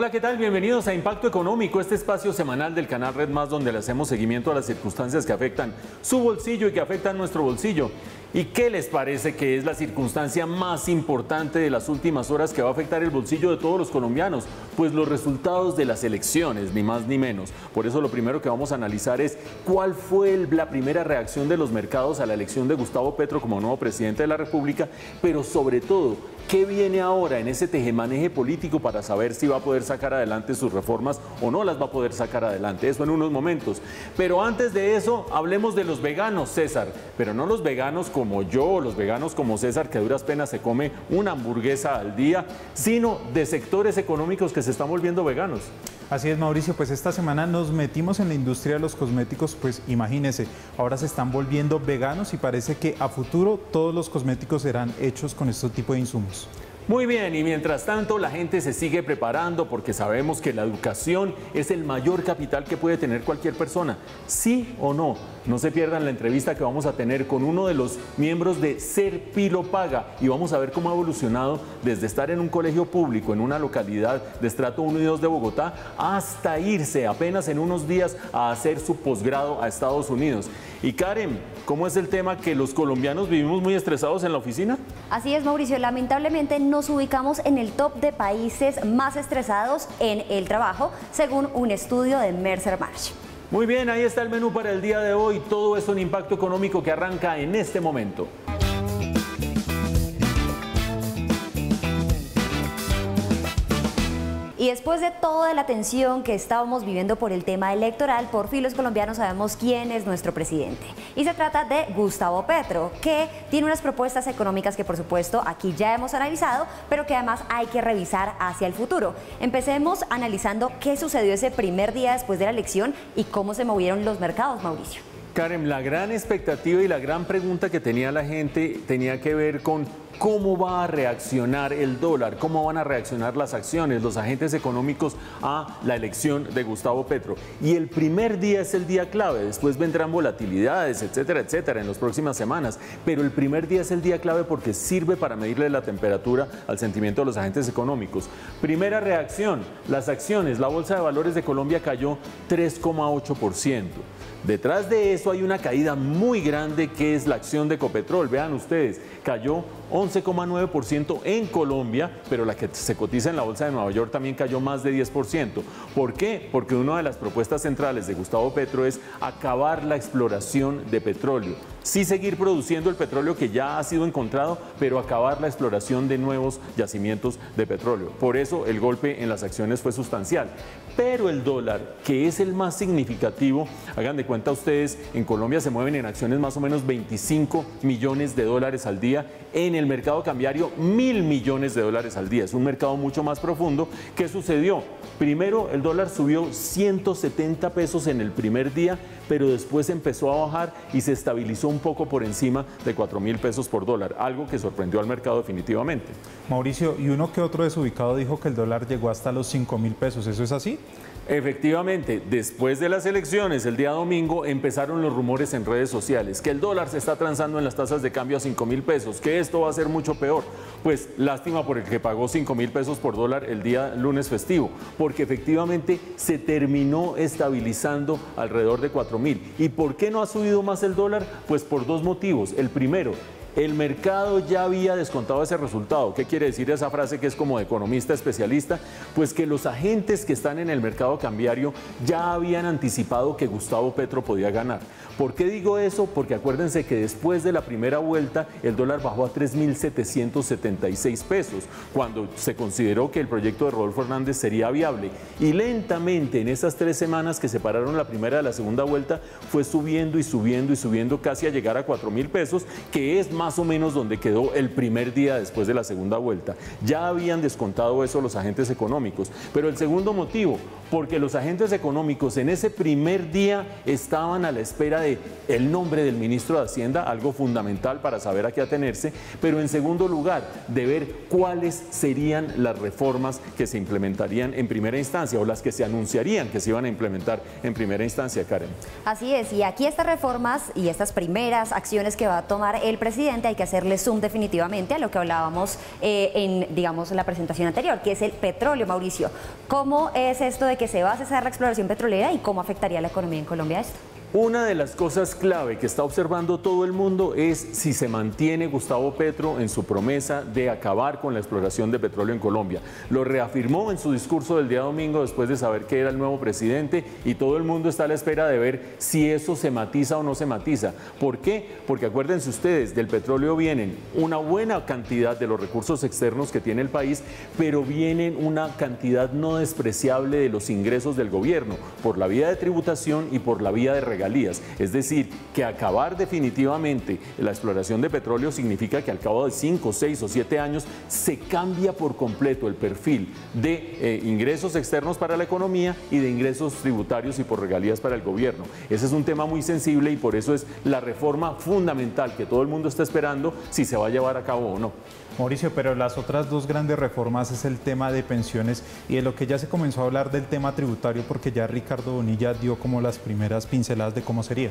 Hola, ¿qué tal? Bienvenidos a Impacto Económico, este espacio semanal del canal Red Más donde le hacemos seguimiento a las circunstancias que afectan su bolsillo y que afectan nuestro bolsillo. ¿Y qué les parece que es la circunstancia más importante de las últimas horas que va a afectar el bolsillo de todos los colombianos? Pues los resultados de las elecciones, ni más ni menos. Por eso lo primero que vamos a analizar es cuál fue la primera reacción de los mercados a la elección de Gustavo Petro como nuevo presidente de la República, pero sobre todo, ¿qué viene ahora en ese tejemaneje político para saber si va a poder sacar adelante sus reformas o no las va a poder sacar adelante? Eso en unos momentos. Pero antes de eso, hablemos de los veganos, César. Pero no los veganos como yo, los veganos como César, que a duras penas se come una hamburguesa al día, sino de sectores económicos que se están volviendo veganos. Así es, Mauricio, pues esta semana nos metimos en la industria de los cosméticos, pues imagínense, ahora se están volviendo veganos y parece que a futuro todos los cosméticos serán hechos con este tipo de insumos. Muy bien, y mientras tanto la gente se sigue preparando porque sabemos que la educación es el mayor capital que puede tener cualquier persona, ¿sí o no? No se pierdan la entrevista que vamos a tener con uno de los miembros de Ser Pilo Paga y vamos a ver cómo ha evolucionado desde estar en un colegio público en una localidad de estrato 1 y 2 de Bogotá hasta irse apenas en unos días a hacer su posgrado a Estados Unidos. Y Karen, ¿cómo es el tema que los colombianos vivimos muy estresados en la oficina? Así es, Mauricio, lamentablemente nos ubicamos en el top de países más estresados en el trabajo, según un estudio de Mercer Marsh. Muy bien, ahí está el menú para el día de hoy. Todo eso en Impacto Económico que arranca en este momento. Y después de toda la tensión que estábamos viviendo por el tema electoral, por fin los colombianos sabemos quién es nuestro presidente. Y se trata de Gustavo Petro, que tiene unas propuestas económicas que por supuesto aquí ya hemos analizado, pero que además hay que revisar hacia el futuro. Empecemos analizando qué sucedió ese primer día después de la elección y cómo se movieron los mercados, Mauricio. Karen, la gran expectativa y la gran pregunta que tenía la gente tenía que ver con cómo va a reaccionar el dólar, cómo van a reaccionar las acciones, los agentes económicos a la elección de Gustavo Petro. Y el primer día es el día clave, después vendrán volatilidades, etcétera, etcétera, en las próximas semanas. Pero el primer día es el día clave porque sirve para medirle la temperatura al sentimiento de los agentes económicos. Primera reacción, las acciones, la Bolsa de Valores de Colombia cayó 3,8%. Detrás de eso hay una caída muy grande que es la acción de Ecopetrol. Vean ustedes, cayó 11,9% en Colombia, pero la que se cotiza en la Bolsa de Nueva York también cayó más de 10%. ¿Por qué? Porque una de las propuestas centrales de Gustavo Petro es acabar la exploración de petróleo. Sí seguir produciendo el petróleo que ya ha sido encontrado, pero acabar la exploración de nuevos yacimientos de petróleo. Por eso el golpe en las acciones fue sustancial. Pero el dólar, que es el más significativo, hagan de cuenta ustedes, en Colombia se mueven en acciones más o menos 25 millones de dólares al día, en el mercado cambiario 1.000 millones de dólares al día. Es un mercado mucho más profundo. ¿Qué sucedió? Primero, el dólar subió 170 pesos en el primer día, pero después empezó a bajar y se estabilizó un poco por encima de 4.000 pesos por dólar, algo que sorprendió al mercado definitivamente. Mauricio, y uno que otro desubicado dijo que el dólar llegó hasta los 5.000 pesos, ¿eso es así? Efectivamente, después de las elecciones, el día domingo, empezaron los rumores en redes sociales, que el dólar se está transando en las tasas de cambio a 5.000 pesos, que esto va a ser mucho peor. Pues lástima por el que pagó 5.000 pesos por dólar el día lunes festivo, porque efectivamente se terminó estabilizando alrededor de 4.000. ¿Y por qué no ha subido más el dólar? Pues por dos motivos. El primero, el mercado ya había descontado ese resultado. ¿Qué quiere decir esa frase que es como de economista especialista? Pues que los agentes que están en el mercado cambiario ya habían anticipado que Gustavo Petro podía ganar. ¿Por qué digo eso? Porque acuérdense que después de la primera vuelta el dólar bajó a 3.776 pesos, cuando se consideró que el proyecto de Rodolfo Hernández sería viable. Y lentamente en esas 3 semanas que separaron la primera de la segunda vuelta fue subiendo y subiendo y subiendo casi a llegar a 4.000 pesos, que es más o menos donde quedó el primer día después de la segunda vuelta. Ya habían descontado eso los agentes económicos. Pero el segundo motivo, porque los agentes económicos en ese primer día estaban a la espera de el nombre del ministro de Hacienda, algo fundamental para saber a qué atenerse, pero en segundo lugar, de ver cuáles serían las reformas que se implementarían en primera instancia o las que se anunciarían que se iban a implementar en primera instancia, Karen. Así es, y aquí estas reformas y estas primeras acciones que va a tomar el presidente presidente, hay que hacerle zoom definitivamente a lo que hablábamos en, digamos, la presentación anterior, que es el petróleo. Mauricio, ¿cómo es esto de que se va a cesar la exploración petrolera y cómo afectaría a la economía en Colombia esto? Una de las cosas clave que está observando todo el mundo es si se mantiene Gustavo Petro en su promesa de acabar con la exploración de petróleo en Colombia. Lo reafirmó en su discurso del día domingo después de saber que era el nuevo presidente y todo el mundo está a la espera de ver si eso se matiza o no se matiza. ¿Por qué? Porque acuérdense ustedes, del petróleo vienen una buena cantidad de los recursos externos que tiene el país, pero vienen una cantidad no despreciable de los ingresos del gobierno por la vía de tributación y por la vía de regalías. Es decir, que acabar definitivamente la exploración de petróleo significa que al cabo de 5, 6 o 7 años se cambia por completo el perfil de ingresos externos para la economía y de ingresos tributarios y por regalías para el gobierno. Ese es un tema muy sensible y por eso es la reforma fundamental que todo el mundo está esperando si se va a llevar a cabo o no. Mauricio, pero las otras dos grandes reformas es el tema de pensiones y de lo que ya se comenzó a hablar del tema tributario, porque ya Ricardo Bonilla dio como las primeras pinceladas de cómo sería.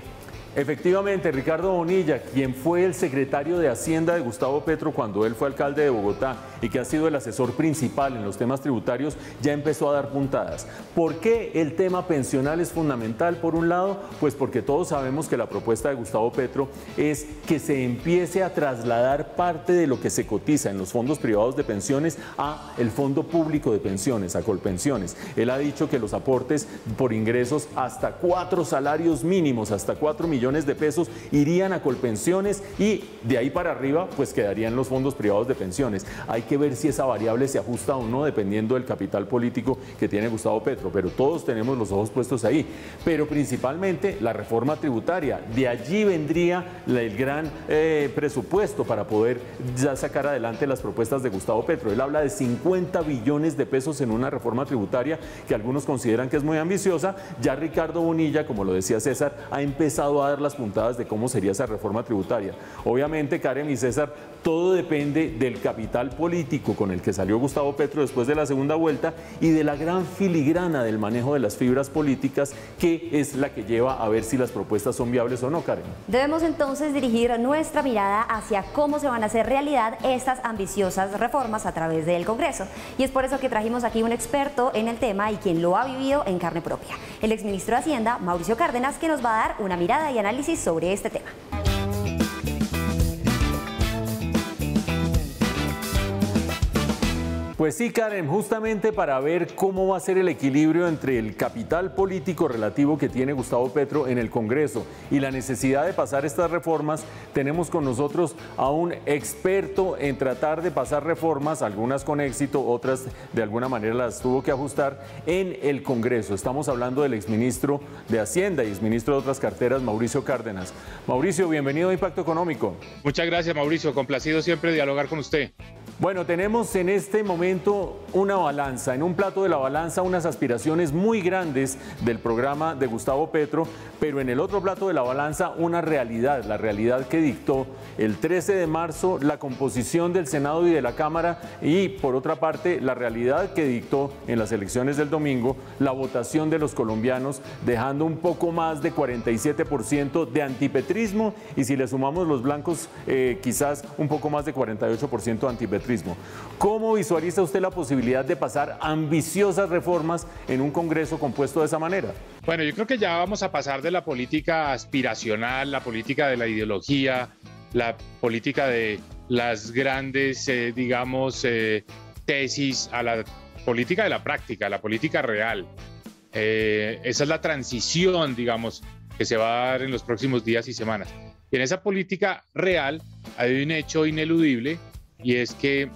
Efectivamente, Ricardo Bonilla, quien fue el secretario de Hacienda de Gustavo Petro cuando él fue alcalde de Bogotá y que ha sido el asesor principal en los temas tributarios, ya empezó a dar puntadas. ¿Por qué el tema pensional es fundamental? Por un lado, pues porque todos sabemos que la propuesta de Gustavo Petro es que se empiece a trasladar parte de lo que se cotiza en los fondos privados de pensiones a el fondo público de pensiones, a Colpensiones. Él ha dicho que los aportes por ingresos hasta 4 salarios mínimos, hasta 4 millones de pesos irían a Colpensiones y de ahí para arriba pues quedarían los fondos privados de pensiones. Hay que ver si esa variable se ajusta o no dependiendo del capital político que tiene Gustavo Petro, pero todos tenemos los ojos puestos ahí. Pero principalmente la reforma tributaria, de allí vendría el gran presupuesto para poder ya sacar adelante las propuestas de Gustavo Petro. Él habla de 50 billones de pesos en una reforma tributaria que algunos consideran que es muy ambiciosa. Ya Ricardo Bonilla, como lo decía César, ha empezado a dar las puntadas de cómo sería esa reforma tributaria. Obviamente, Karen y César, todo depende del capital político con el que salió Gustavo Petro después de la segunda vuelta y de la gran filigrana del manejo de las fibras políticas, que es la que lleva a ver si las propuestas son viables o no, Karen. Debemos entonces dirigir nuestra mirada hacia cómo se van a hacer realidad estas ambiciosas reformas a través del Congreso. Y es por eso que trajimos aquí un experto en el tema y quien lo ha vivido en carne propia, el exministro de Hacienda, Mauricio Cárdenas, que nos va a dar una mirada y análisis sobre este tema. Pues sí, Karen, justamente para ver cómo va a ser el equilibrio entre el capital político relativo que tiene Gustavo Petro en el Congreso y la necesidad de pasar estas reformas, tenemos con nosotros a un experto en tratar de pasar reformas, algunas con éxito, otras de alguna manera las tuvo que ajustar en el Congreso. Estamos hablando del exministro de Hacienda y exministro de otras carteras, Mauricio Cárdenas. Mauricio, bienvenido a Impacto Económico. Muchas gracias, Mauricio. Complacido siempre dialogar con usted. Bueno, tenemos en este momento una balanza, en un plato de la balanza unas aspiraciones muy grandes del programa de Gustavo Petro, pero en el otro plato de la balanza una realidad, la realidad que dictó el 13 de marzo la composición del Senado y de la Cámara y por otra parte la realidad que dictó en las elecciones del domingo la votación de los colombianos, dejando un poco más de 47% de antipetrismo y si le sumamos los blancos quizás un poco más de 48% antipetrismo. ¿Cómo visualiza usted la posibilidad de pasar ambiciosas reformas en un Congreso compuesto de esa manera? Bueno, yo creo que ya vamos a pasar de la política aspiracional, la política de la ideología, la política de las grandes, tesis, a la política de la práctica, la política real. Esa es la transición, digamos, que se va a dar en los próximos días y semanas. Y en esa política real hay un hecho ineludible, y es que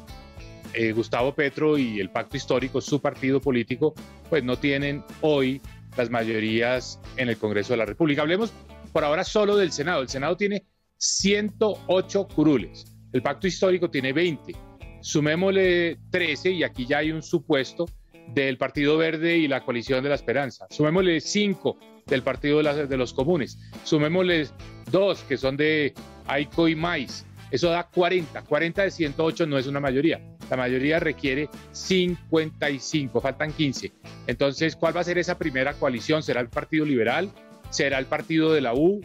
Gustavo Petro y el pacto histórico, su partido político, pues no tienen hoy las mayorías en el Congreso de la República. Hablemos por ahora solo del Senado. El Senado tiene 108 curules, el pacto histórico tiene 20. Sumémosle 13, y aquí ya hay un supuesto, del Partido Verde y la Coalición de la Esperanza. Sumémosle 5 del Partido de los Comunes. Sumémosle 2 que son de AICO y MAIS. Eso da 40. 40 de 108 no es una mayoría. La mayoría requiere 55, faltan 15. Entonces, ¿cuál va a ser esa primera coalición? ¿Será el Partido Liberal? ¿Será el Partido de la U?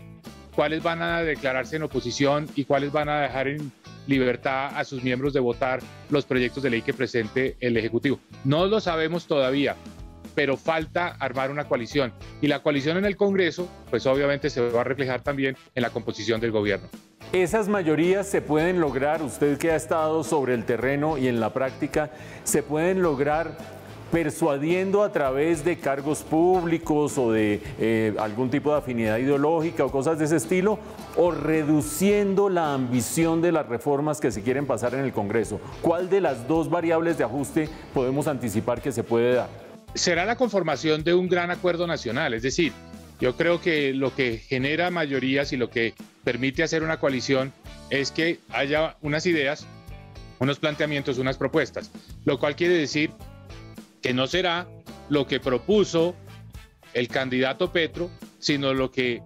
cuáles van a declararse en oposición y cuáles van a dejar en libertad a sus miembros de votar los proyectos de ley que presente el Ejecutivo. No lo sabemos todavía, pero falta armar una coalición. Y la coalición en el Congreso, pues obviamente se va a reflejar también en la composición del gobierno. Esas mayorías se pueden lograr, usted que ha estado sobre el terreno y en la práctica, se pueden lograr persuadiendo a través de cargos públicos o de algún tipo de afinidad ideológica o cosas de ese estilo, o reduciendo la ambición de las reformas que se quieren pasar en el Congreso. ¿Cuál de las dos variables de ajuste podemos anticipar que se puede dar? Será la conformación de un gran acuerdo nacional, es decir, yo creo que lo que genera mayorías y lo que permite hacer una coalición es que haya unas ideas, unos planteamientos, unas propuestas, lo cual quiere decir que no será lo que propuso el candidato Petro, sino lo que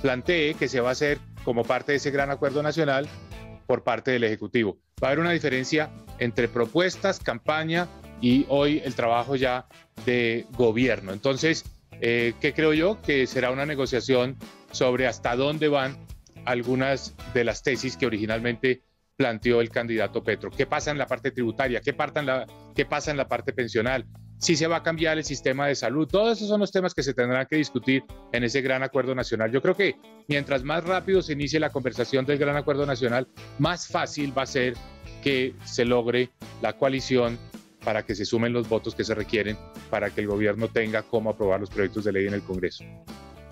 plantee que se va a hacer como parte de ese gran acuerdo nacional por parte del Ejecutivo. Va a haber una diferencia entre propuestas, campaña y hoy el trabajo ya de gobierno. Entonces, ¿qué creo yo? Que será una negociación sobre hasta dónde van algunas de las tesis que originalmente planteó el candidato Petro. ¿Qué pasa en la parte tributaria? ¿Qué pasa en la parte pensional? ¿Si se va a cambiar el sistema de salud? Todos esos son los temas que se tendrán que discutir en ese gran acuerdo nacional. Yo creo que mientras más rápido se inicie la conversación del gran acuerdo nacional, más fácil va a ser que se logre la coalición para que se sumen los votos que se requieren para que el gobierno tenga cómo aprobar los proyectos de ley en el Congreso.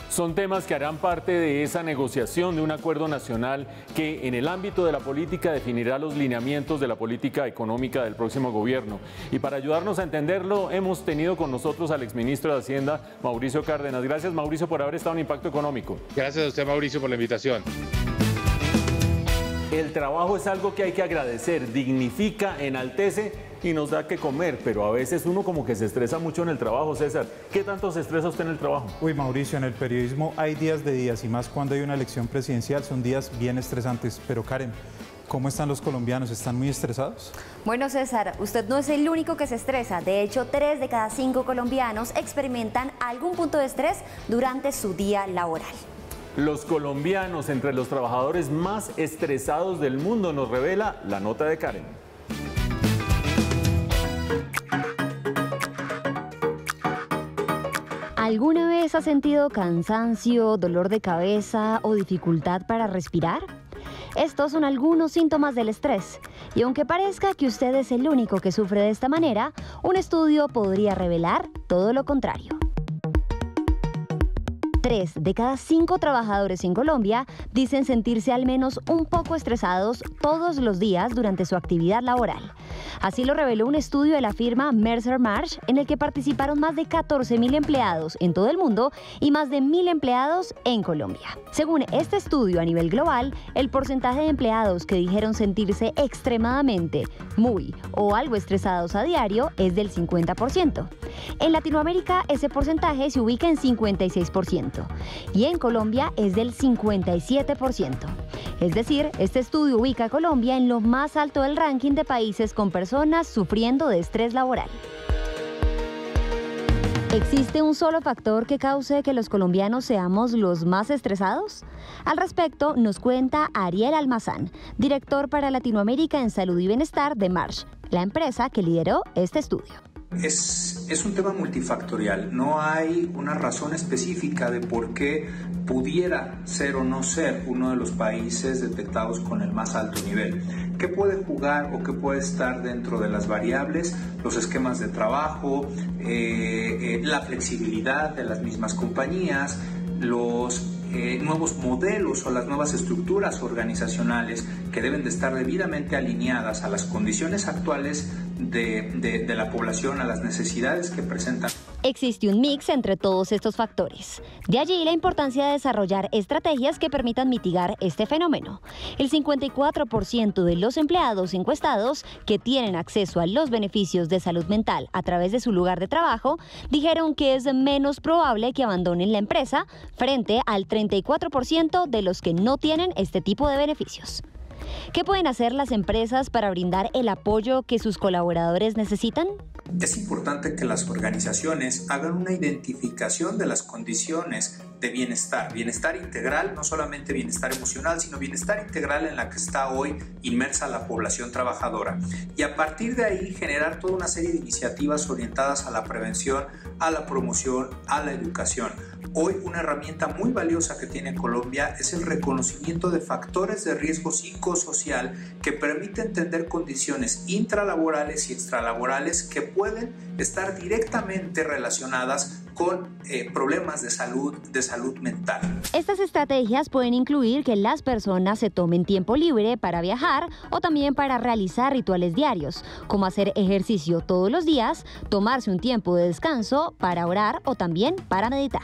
Son temas que harán parte de esa negociación de un acuerdo nacional que en el ámbito de la política definirá los lineamientos de la política económica del próximo gobierno. Y para ayudarnos a entenderlo, hemos tenido con nosotros al exministro de Hacienda, Mauricio Cárdenas. Gracias, Mauricio, por haber estado en Impacto Económico. Gracias a usted, Mauricio, por la invitación. El trabajo es algo que hay que agradecer, dignifica, enaltece y nos da que comer, pero a veces uno como que se estresa mucho en el trabajo. César, ¿qué tanto se estresa usted en el trabajo? Uy, Mauricio, en el periodismo hay días de días y más cuando hay una elección presidencial, son días bien estresantes. Pero Karen, ¿cómo están los colombianos? ¿Están muy estresados? Bueno, César, usted no es el único que se estresa. De hecho, 3 de cada 5 colombianos experimentan algún punto de estrés durante su día laboral. Los colombianos entre los trabajadores más estresados del mundo, nos revela la nota de Karen. ¿Alguna vez ha sentido cansancio, dolor de cabeza o dificultad para respirar? Estos son algunos síntomas del estrés. Y aunque parezca que usted es el único que sufre de esta manera, un estudio podría revelar todo lo contrario. 3 de cada 5 trabajadores en Colombia dicen sentirse al menos un poco estresados todos los días durante su actividad laboral. Así lo reveló un estudio de la firma Mercer Marsh, en el que participaron más de 14.000 empleados en todo el mundo y más de 1.000 empleados en Colombia. Según este estudio a nivel global, el porcentaje de empleados que dijeron sentirse extremadamente, muy o algo estresados a diario es del 50%. En Latinoamérica ese porcentaje se ubica en 56%. Y en Colombia es del 57%. Es decir, este estudio ubica a Colombia en lo más alto del ranking de países con personas sufriendo de estrés laboral. ¿Existe un solo factor que cause que los colombianos seamos los más estresados? Al respecto nos cuenta Ariel Almazán, director para Latinoamérica en Salud y Bienestar de Marsh, la empresa que lideró este estudio. Es un tema multifactorial, no hay una razón específica de por qué pudiera ser o no ser uno de los países detectados con el más alto nivel. ¿Qué puede jugar o qué puede estar dentro de las variables? Los esquemas de trabajo, la flexibilidad de las mismas compañías, los nuevos modelos o las nuevas estructuras organizacionales que deben de estar debidamente alineadas a las condiciones actuales de la población, a las necesidades que presentan. Existe un mix entre todos estos factores. De allí la importancia de desarrollar estrategias que permitan mitigar este fenómeno. El 54% de los empleados encuestados que tienen acceso a los beneficios de salud mental a través de su lugar de trabajo dijeron que es menos probable que abandonen la empresa frente al 34% de los que no tienen este tipo de beneficios. ¿Qué pueden hacer las empresas para brindar el apoyo que sus colaboradores necesitan? Es importante que las organizaciones hagan una identificación de las condiciones de bienestar, bienestar integral, no solamente bienestar emocional, sino bienestar integral en la que está hoy inmersa la población trabajadora. Y a partir de ahí generar toda una serie de iniciativas orientadas a la prevención, a la promoción, a la educación. Hoy una herramienta muy valiosa que tiene Colombia es el reconocimiento de factores de riesgo psicosocial que permite entender condiciones intralaborales y extralaborales que pueden estar directamente relacionadas con problemas de salud mental. Estas estrategias pueden incluir que las personas se tomen tiempo libre para viajar o también para realizar rituales diarios, como hacer ejercicio todos los días, tomarse un tiempo de descanso para orar o también para meditar.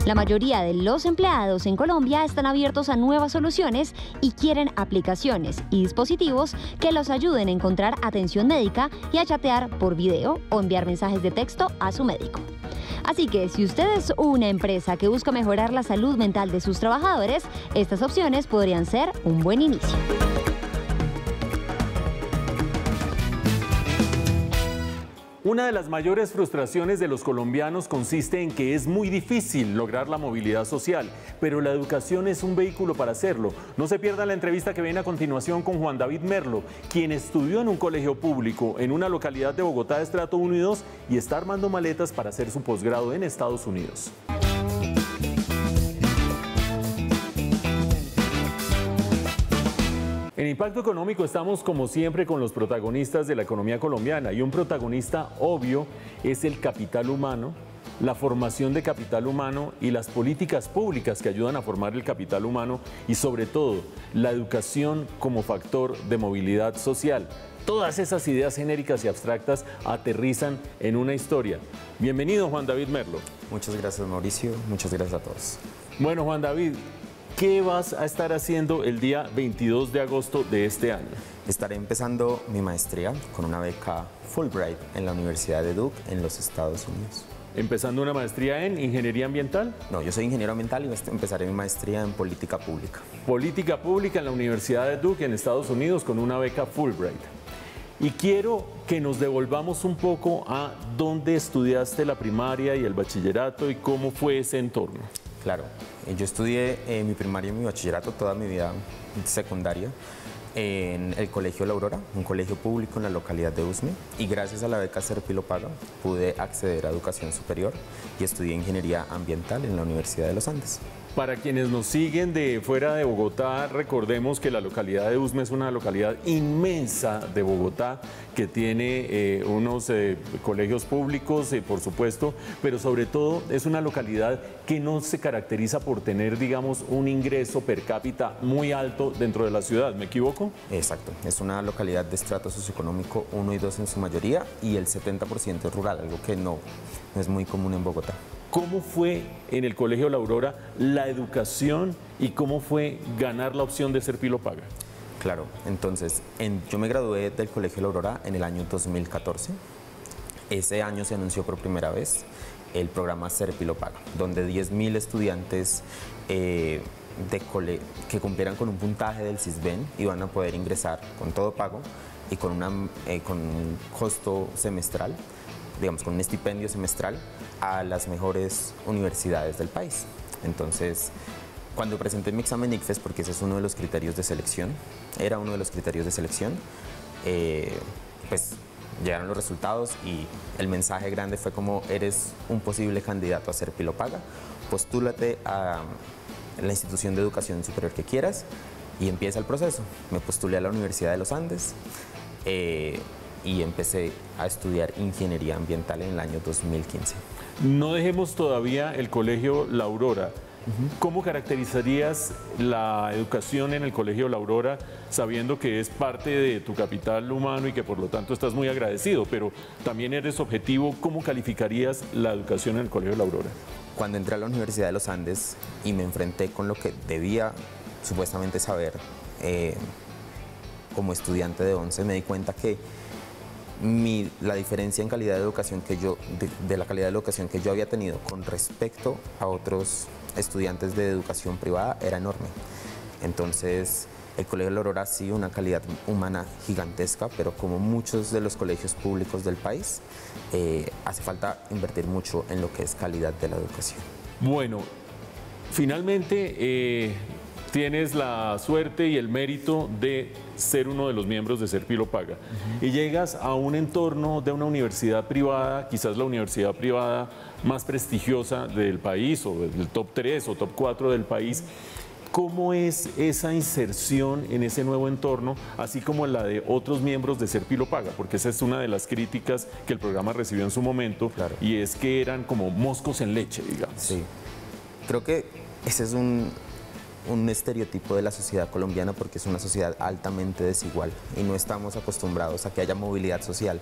La mayoría de los empleados en Colombia están abiertos a nuevas soluciones y quieren aplicaciones y dispositivos que los ayuden a encontrar atención médica y a chatear por video o enviar mensajes de texto a su médico. Así que si usted es una empresa que busca mejorar la salud mental de sus trabajadores, estas opciones podrían ser un buen inicio. Una de las mayores frustraciones de los colombianos consiste en que es muy difícil lograr la movilidad social, pero la educación es un vehículo para hacerlo. No se pierdan la entrevista que viene a continuación con Juan David Merlo, quien estudió en un colegio público en una localidad de Bogotá de estrato 1 y 2 y está armando maletas para hacer su posgrado en Estados Unidos. En Impacto Económico estamos como siempre con los protagonistas de la economía colombiana y un protagonista obvio es el capital humano, la formación de capital humano y las políticas públicas que ayudan a formar el capital humano y sobre todo la educación como factor de movilidad social. Todas esas ideas genéricas y abstractas aterrizan en una historia. Bienvenido, Juan David Merlo. Muchas gracias, Mauricio. Muchas gracias a todos. Bueno, Juan David, ¿qué vas a estar haciendo el día 22 de agosto de este año? Estaré empezando mi maestría con una beca Fulbright en la Universidad de Duke en los Estados Unidos. ¿Empezando una maestría en ingeniería ambiental? No, yo soy ingeniero ambiental y empezaré mi maestría en política pública. Política pública en la Universidad de Duke en Estados Unidos con una beca Fulbright. Y quiero que nos devolvamos un poco a dónde estudiaste la primaria y el bachillerato y cómo fue ese entorno. Claro, yo estudié mi primaria y mi bachillerato toda mi vida secundaria en el Colegio La Aurora, un colegio público en la localidad de Usme, y gracias a la beca Serpilo Paga pude acceder a educación superior y estudié ingeniería ambiental en la Universidad de los Andes. Para quienes nos siguen de fuera de Bogotá, recordemos que la localidad de Usme es una localidad inmensa de Bogotá que tiene unos colegios públicos, por supuesto, pero sobre todo es una localidad que no se caracteriza por tener, digamos, un ingreso per cápita muy alto dentro de la ciudad. ¿Me equivoco? Exacto. Es una localidad de estrato socioeconómico 1 y 2 en su mayoría y el 70% es rural, algo que no es muy común en Bogotá. ¿Cómo fue en el Colegio La Aurora la educación y cómo fue ganar la opción de Serpilo Paga? Claro, entonces yo me gradué del Colegio La Aurora en el año 2014. Ese año se anunció por primera vez el programa Serpilo Paga, donde 10.000 estudiantes que cumplieran con un puntaje del CISBEN iban a poder ingresar con todo pago y con un costo semestral, digamos, con un estipendio semestral a las mejores universidades del país. Entonces, cuando presenté mi examen ICFES, porque ese es uno de los criterios de selección, era uno de los criterios de selección, pues llegaron los resultados y el mensaje grande fue como: eres un posible candidato a Serpilo Paga, postúlate a la institución de educación superior que quieras y empieza el proceso. Me postulé a la Universidad de los Andes, y empecé a estudiar ingeniería ambiental en el año 2015. No dejemos todavía el Colegio La Aurora. ¿Cómo caracterizarías la educación en el Colegio La Aurora, sabiendo que es parte de tu capital humano y que por lo tanto estás muy agradecido, pero también eres objetivo? ¿Cómo calificarías la educación en el Colegio La Aurora? Cuando entré a la Universidad de los Andes y me enfrenté con lo que debía supuestamente saber como estudiante de 11, me di cuenta que la diferencia en calidad de educación de la calidad de educación que yo había tenido con respecto a otros estudiantes de educación privada era enorme. Entonces El Colegio La Aurora sí una calidad humana gigantesca, pero como muchos de los colegios públicos del país, hace falta invertir mucho en lo que es calidad de la educación. Bueno, finalmente tienes la suerte y el mérito de ser uno de los miembros de Ser Pilo Paga y llegas a un entorno de una universidad privada, quizás la universidad privada más prestigiosa del país o del top 3 o top 4 del país. ¿Cómo es esa inserción en ese nuevo entorno, así como la de otros miembros de Ser Pilo Paga? Porque esa es una de las críticas que el programa recibió en su momento, claro, y es que eran como moscos en leche, digamos. Sí, creo que ese es un estereotipo de la sociedad colombiana porque es una sociedad altamente desigual y no estamos acostumbrados a que haya movilidad social.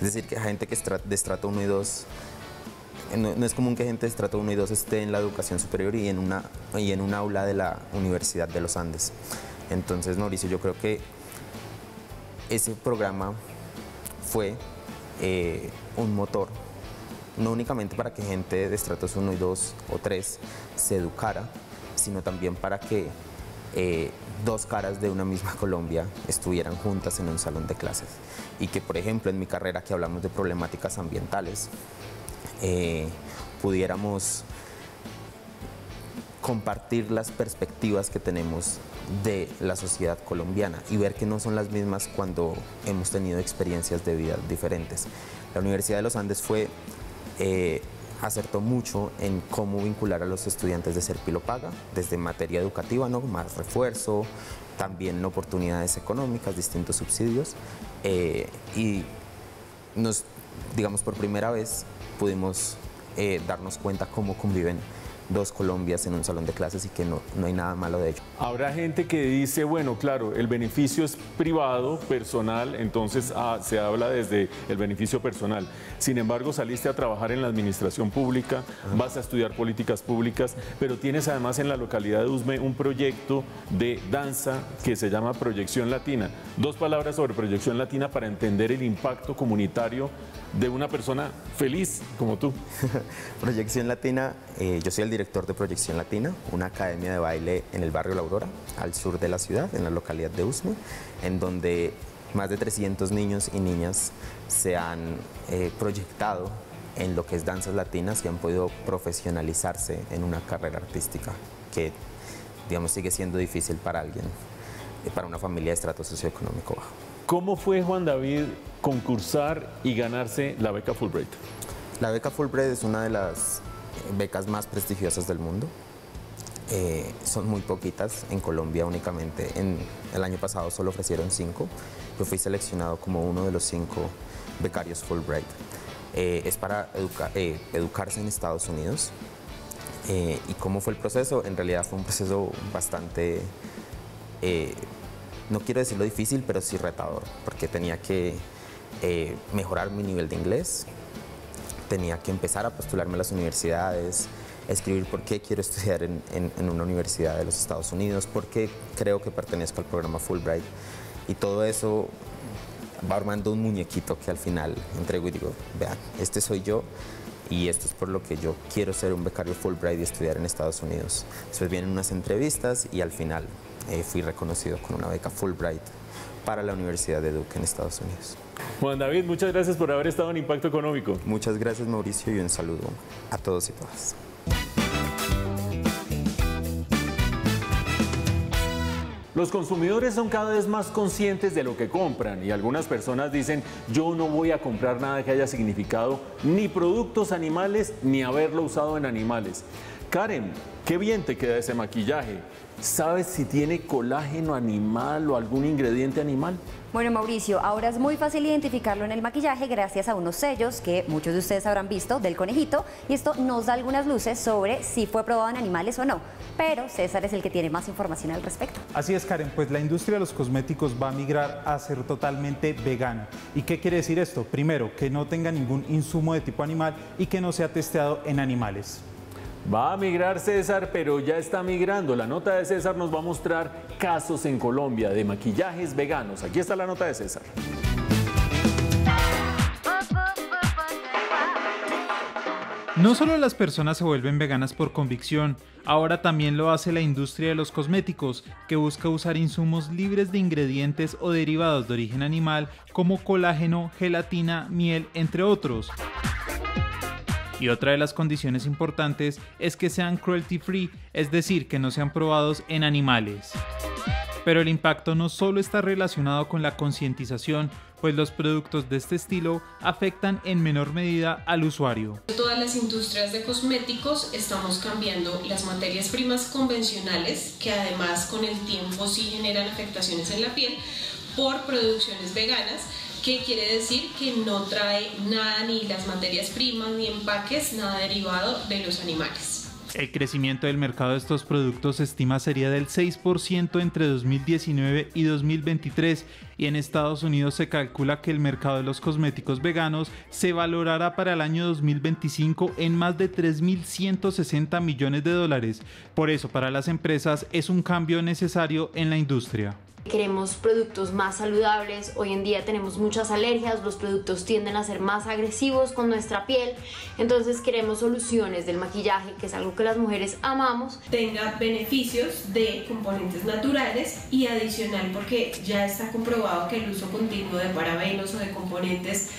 Es decir, que gente que es de estrato 1 y 2, no es común que gente de estrato 1 y 2 esté en la educación superior y en un aula de la Universidad de los Andes. Entonces, Mauricio, yo creo que ese programa fue un motor, no únicamente para que gente de estratos 1 y 2 o 3 se educara, sino también para que dos caras de una misma Colombia estuvieran juntas en un salón de clases. Y que, por ejemplo, en mi carrera que hablamos de problemáticas ambientales, pudiéramos compartir las perspectivas que tenemos de la sociedad colombiana y ver que no son las mismas cuando hemos tenido experiencias de vida diferentes. La Universidad de los Andes acertó mucho en cómo vincular a los estudiantes de Ser Pilo Paga, desde materia educativa, ¿no? Más refuerzo, también oportunidades económicas, distintos subsidios, y digamos, por primera vez pudimos darnos cuenta cómo conviven dos Colombias en un salón de clases y que no hay nada malo de ello. Habrá gente que dice, bueno, claro, el beneficio es privado, personal, entonces se habla desde el beneficio personal. Sin embargo, saliste a trabajar en la administración pública, vas a estudiar políticas públicas, pero tienes además en la localidad de Usme un proyecto de danza que se llama Proyección Latina. 2 palabras sobre Proyección Latina para entender el impacto comunitario de una persona feliz como tú. Proyección Latina, yo soy el director de Proyección Latina, una academia de baile en el barrio La Aurora, al sur de la ciudad, en la localidad de Usme, en donde más de 300 niños y niñas se han proyectado en lo que es danzas latinas y han podido profesionalizarse en una carrera artística que, digamos, sigue siendo difícil para alguien, para una familia de estrato socioeconómico bajo. ¿Cómo fue, Juan David, concursar y ganarse la beca Fulbright? La beca Fulbright es una de las becas más prestigiosas del mundo. Son muy poquitas, en Colombia únicamente. El año pasado solo ofrecieron 5. Yo fui seleccionado como uno de los 5 becarios Fulbright. Es para educarse en Estados Unidos. ¿Y cómo fue el proceso? En realidad fue un proceso bastante... no quiero decirlo difícil, pero sí retador, porque tenía que mejorar mi nivel de inglés, tenía que empezar a postularme a las universidades, escribir por qué quiero estudiar en una universidad de los Estados Unidos, por qué creo que pertenezco al programa Fulbright, y todo eso va armando un muñequito que al final entrego y digo, vean, este soy yo, y esto es por lo que yo quiero ser un becario Fulbright y estudiar en Estados Unidos. Después vienen unas entrevistas y al final fui reconocido con una beca Fulbright para la Universidad de Duke en Estados Unidos. Juan David, muchas gracias por haber estado en Impacto Económico. Muchas gracias, Mauricio, y un saludo a todos y todas. Los consumidores son cada vez más conscientes de lo que compran y algunas personas dicen, yo no voy a comprar nada que haya significado ni productos animales ni haberlo usado en animales. Karen, qué bien te queda ese maquillaje. ¿Sabes si tiene colágeno animal o algún ingrediente animal? Bueno, Mauricio, ahora es muy fácil identificarlo en el maquillaje gracias a unos sellos que muchos de ustedes habrán visto del conejito, y esto nos da algunas luces sobre si fue probado en animales o no. Pero César es el que tiene más información al respecto. Así es, Karen, pues la industria de los cosméticos va a migrar a ser totalmente vegana. ¿Y qué quiere decir esto? Primero, que no tenga ningún insumo de tipo animal y que no sea testeado en animales. Va a migrar César, pero ya está migrando. La nota de César nos va a mostrar casos en Colombia de maquillajes veganos. Aquí está la nota de César. No solo las personas se vuelven veganas por convicción, ahora también lo hace la industria de los cosméticos, que busca usar insumos libres de ingredientes o derivados de origen animal como colágeno, gelatina, miel, entre otros. Y otra de las condiciones importantes es que sean cruelty free, es decir, que no sean probados en animales. Pero el impacto no solo está relacionado con la concientización, pues los productos de este estilo afectan en menor medida al usuario. Todas las industrias de cosméticos estamos cambiando las materias primas convencionales, que además con el tiempo sí generan afectaciones en la piel, por producciones veganas, que quiere decir que no trae nada, ni las materias primas ni empaques, nada derivado de los animales. El crecimiento del mercado de estos productos se estima sería del 6% entre 2019 y 2023, y en Estados Unidos se calcula que el mercado de los cosméticos veganos se valorará para el año 2025 en más de 3.160 millones de dólares. Por eso, para las empresas es un cambio necesario en la industria. Queremos productos más saludables. Hoy en día tenemos muchas alergias, los productos tienden a ser más agresivos con nuestra piel, entonces queremos soluciones del maquillaje, que es algo que las mujeres amamos, tenga beneficios de componentes naturales y adicional, porque ya está comprobado que el uso continuo de parabenos o de componentes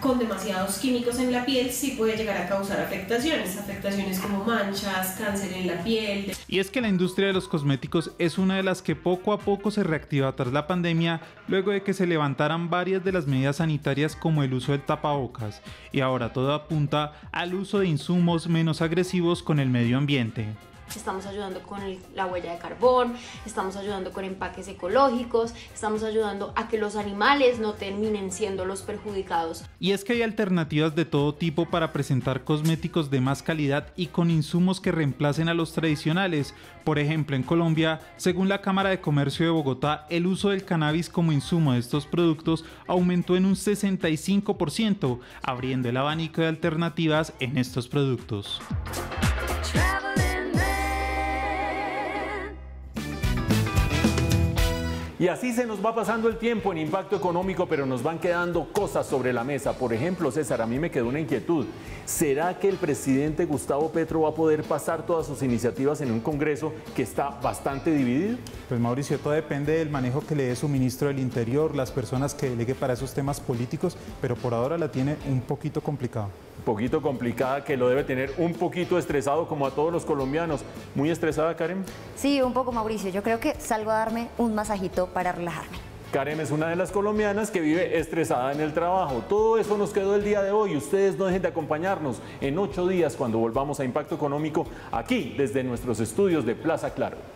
con demasiados químicos en la piel sí puede llegar a causar afectaciones como manchas, cáncer en la piel. Y es que la industria de los cosméticos es una de las que poco a poco se reactiva tras la pandemia, luego de que se levantaran varias de las medidas sanitarias como el uso del tapabocas, y ahora todo apunta al uso de insumos menos agresivos con el medio ambiente. Estamos ayudando con la huella de carbón, estamos ayudando con empaques ecológicos, estamos ayudando a que los animales no terminen siendo los perjudicados. Y es que hay alternativas de todo tipo para presentar cosméticos de más calidad y con insumos que reemplacen a los tradicionales. Por ejemplo, en Colombia, según la Cámara de Comercio de Bogotá, el uso del cannabis como insumo de estos productos aumentó en un 65%, abriendo el abanico de alternativas en estos productos. Y así se nos va pasando el tiempo en Impacto Económico, pero nos van quedando cosas sobre la mesa. Por ejemplo, César, a mí me quedó una inquietud. ¿Será que el presidente Gustavo Petro va a poder pasar todas sus iniciativas en un Congreso que está bastante dividido? Pues Mauricio, todo depende del manejo que le dé su ministro del Interior, las personas que delegue para esos temas políticos, pero por ahora la tiene un poquito complicado. Poquito complicada, que lo debe tener un poquito estresado como a todos los colombianos. ¿Muy estresada, Karen? Sí, un poco, Mauricio. Yo creo que salgo a darme un masajito para relajarme. Karen es una de las colombianas que vive estresada en el trabajo. Todo eso nos quedó el día de hoy. Ustedes no dejen de acompañarnos en 8 días cuando volvamos a Impacto Económico aquí desde nuestros estudios de Plaza Claro.